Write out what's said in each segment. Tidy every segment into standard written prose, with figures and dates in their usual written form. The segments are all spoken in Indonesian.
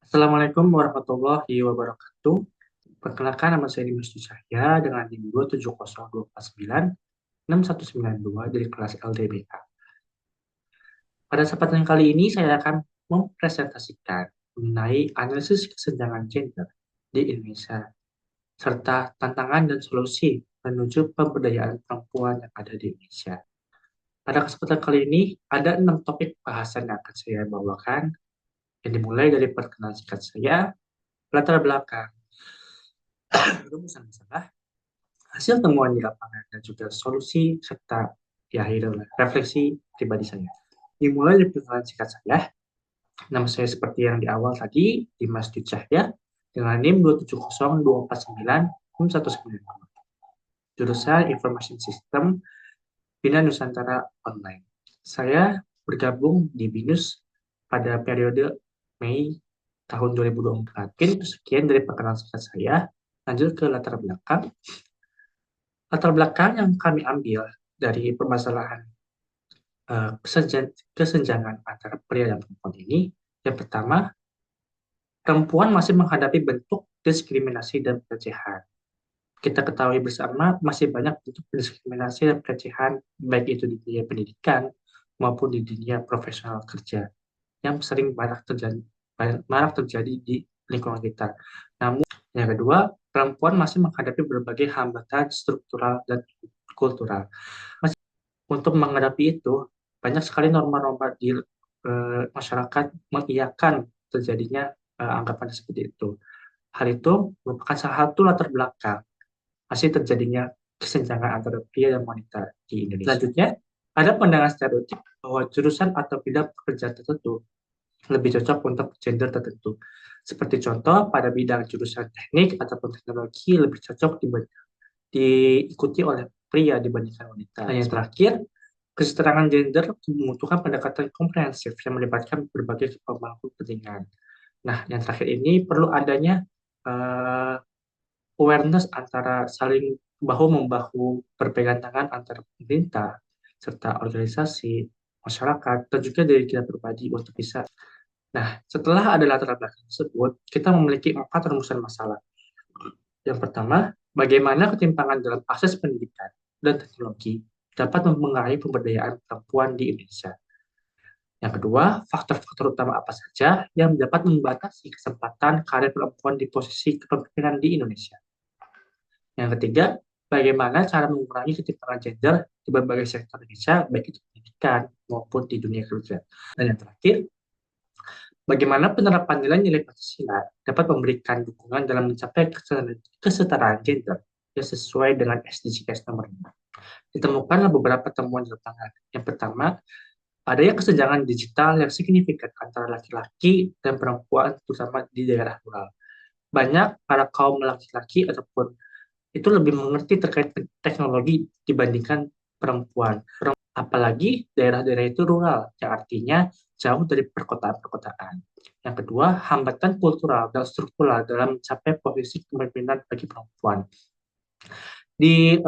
Assalamualaikum warahmatullahi wabarakatuh. Perkenalkan nama saya Dimas Yusahya dengan NIM 27024961192 dari kelas LDBA. Pada kesempatan kali ini saya akan mempresentasikan mengenai analisis kesenjangan gender di Indonesia serta tantangan dan solusi menuju pemberdayaan perempuan yang ada di Indonesia. Pada kesempatan kali ini ada 6 topik bahasan yang akan saya bawakan yang dimulai dari perkenalan singkat saya, latar belakang, rumusan masalah, hasil temuan di lapangan, dan juga solusi serta ya adalah refleksi pribadi saya. Dimulai dari perkenalan singkat saya, nama saya seperti yang di awal tadi, Dimas Cahya, dengan NIM 27024496192. Jurusan Information System, Bina Nusantara Online. Saya bergabung di BINUS pada periode Mei tahun 2024. Mungkin sekian dari perkenalan singkat saya. Lanjut ke latar belakang. Latar belakang yang kami ambil dari permasalahan kesenjangan antara pria dan perempuan ini, yang pertama, perempuan masih menghadapi bentuk diskriminasi dan pelecehan. Kita ketahui bersama masih banyak bentuk diskriminasi dan pelecehan, baik itu di dunia pendidikan maupun di dunia profesional kerja, yang sering marak terjadi di lingkungan kita. Namun, yang kedua, perempuan masih menghadapi berbagai hambatan struktural dan kultural. Untuk menghadapi itu, banyak sekali norma-norma di masyarakat mengiyakan terjadinya anggapan seperti itu. Hal itu merupakan salah satu latar belakang masih terjadinya kesenjangan antara pria dan wanita di Indonesia. Selanjutnya, ada pandangan stereotip bahwa jurusan atau bidang pekerjaan tertentu lebih cocok untuk gender tertentu. Seperti contoh, pada bidang jurusan teknik ataupun teknologi lebih cocok diikuti oleh pria dibandingkan wanita. Dan yang terakhir, kesetaraan gender membutuhkan pendekatan komprehensif yang melibatkan berbagai pemangku kepentingan. Nah, yang terakhir ini perlu adanya awareness antara saling bahu-membahu berpegang tangan antara pemerintah serta organisasi, masyarakat, dan juga dari kita pribadi untuk bisa. Nah, setelah ada latar belakang tersebut, kita memiliki 4 rumusan masalah. Yang pertama, bagaimana ketimpangan dalam akses pendidikan dan teknologi dapat mempengaruhi pemberdayaan perempuan di Indonesia. Yang kedua, faktor-faktor utama apa saja yang dapat membatasi kesempatan karir perempuan di posisi kepemimpinan di Indonesia. Yang ketiga, bagaimana cara mengurangi ketimpangan gender di berbagai sektor Indonesia, baik itu pendidikan maupun di dunia kerja. Dan yang terakhir, bagaimana penerapan nilai-nilai Pancasila dapat memberikan dukungan dalam mencapai kesetaraan gender yang sesuai dengan SDGs nomor 5. Ditemukanlah beberapa temuan di lapangan. Yang pertama, adanya kesenjangan digital yang signifikan antara laki-laki dan perempuan, terutama di daerah rural. Banyak para kaum laki-laki ataupun itu lebih mengerti terkait teknologi dibandingkan perempuan. Apalagi daerah-daerah itu rural, yang artinya jauh dari perkotaan-perkotaan. Yang kedua, hambatan kultural dan struktural dalam mencapai posisi kepemimpinan bagi perempuan. Di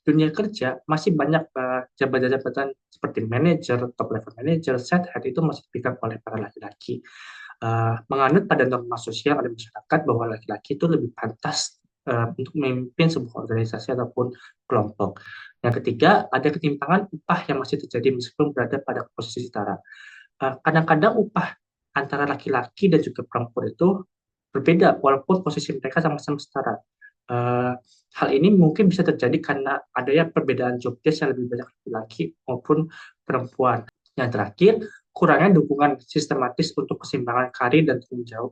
dunia kerja masih banyak jabatan-jabatan seperti manajer, top level manager, set head itu masih dipegang oleh para laki-laki. Menganut pada norma sosial ada masyarakat bahwa laki-laki itu lebih pantas untuk memimpin sebuah organisasi ataupun kelompok. Yang ketiga, ada ketimpangan upah yang masih terjadi meskipun berada pada posisi setara. Kadang-kadang upah antara laki-laki dan juga perempuan itu berbeda walaupun posisi mereka sama-sama setara. Hal ini mungkin bisa terjadi karena adanya perbedaan job desk yang lebih banyak laki-laki maupun perempuan. Yang terakhir, kurangnya dukungan sistematis untuk keseimbangan karir dan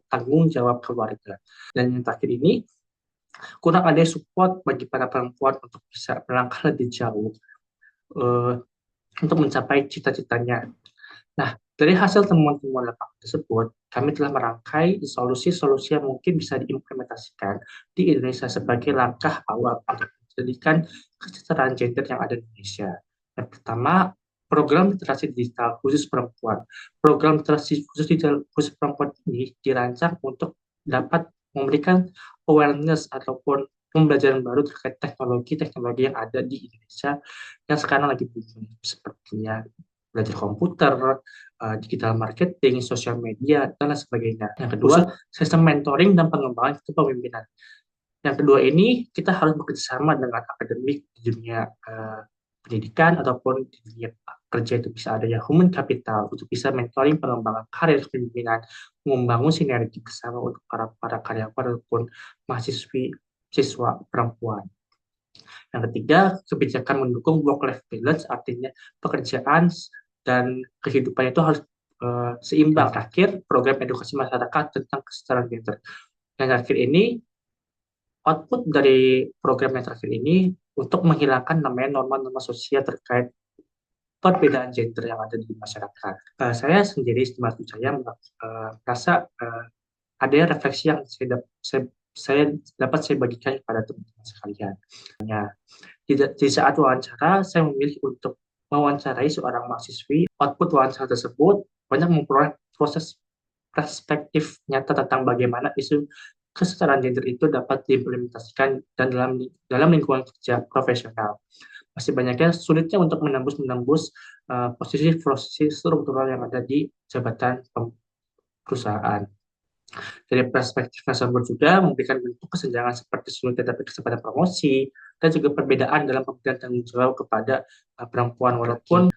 tanggung jawab keluarga. Dan yang terakhir ini, kurang ada support bagi para perempuan untuk bisa melangkah lebih jauh untuk mencapai cita-citanya. Nah, dari hasil temuan-temuan lapangan tersebut, kami telah merangkai solusi-solusi yang mungkin bisa diimplementasikan di Indonesia sebagai langkah awal untuk menjadikan kesetaraan gender yang ada di Indonesia. Yang pertama, program literasi digital khusus perempuan. Program literasi khusus perempuan ini dirancang untuk dapat memberikan awareness ataupun pembelajaran baru terkait teknologi-teknologi yang ada di Indonesia yang sekarang lagi booming, sepertinya belajar komputer, digital marketing, sosial media, dan lain sebagainya. Yang kedua, sistem mentoring dan pengembangan kepemimpinan. Yang kedua ini kita harus bekerjasama dengan akademik di dunia pendidikan ataupun di dunia kerja. Itu bisa ada ya human capital untuk bisa mentoring pengembangan karir kepemimpinan, membangun sinergi bersama untuk para karyawan ataupun mahasiswi siswa perempuan. Yang ketiga, kebijakan mendukung work-life balance, artinya pekerjaan dan kehidupan itu harus seimbang. Terakhir, program edukasi masyarakat tentang kesetaraan gender. Yang terakhir ini, output dari program yang terakhir ini untuk menghilangkan namanya norma-norma sosial terkait perbedaan gender yang ada di masyarakat. Saya sendiri, saya merasa ada refleksi yang saya dapat saya bagikan kepada teman-teman sekalian. Di saat wawancara, saya memilih untuk mewawancarai seorang mahasiswi. Output wawancara tersebut banyak memperoleh proses perspektif nyata tentang bagaimana isu kesetaraan gender itu dapat diimplementasikan dan dalam lingkungan kerja profesional. Masih banyaknya sulitnya untuk menembus posisi struktural yang ada di jabatan perusahaan. Dari perspektif tersebut juga memberikan bentuk kesenjangan seperti sulitnya dapat kesempatan promosi dan juga perbedaan dalam pemberian tanggung jawab kepada perempuan. Walaupun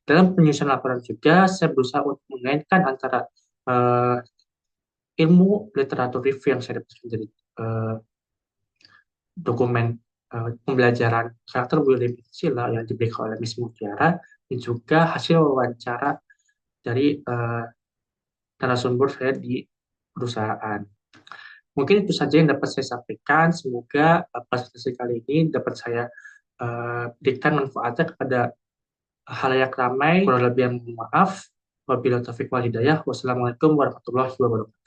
dalam penyusunan laporan juga saya berusaha untuk mengaitkan antara ilmu literatur review yang saya dapatkan dari dokumen pembelajaran karakter William Silla yang diberikan oleh Miss Mutiara dan juga hasil wawancara dari narasumber saya di perusahaan. Mungkin itu saja yang dapat saya sampaikan. Semoga presentasi kali ini dapat saya berikan manfaatnya kepada halayak ramai. Kurang lebih mohon maaf. Wabillahi taufiq wal hidayah. Wassalamualaikum warahmatullahi wabarakatuh.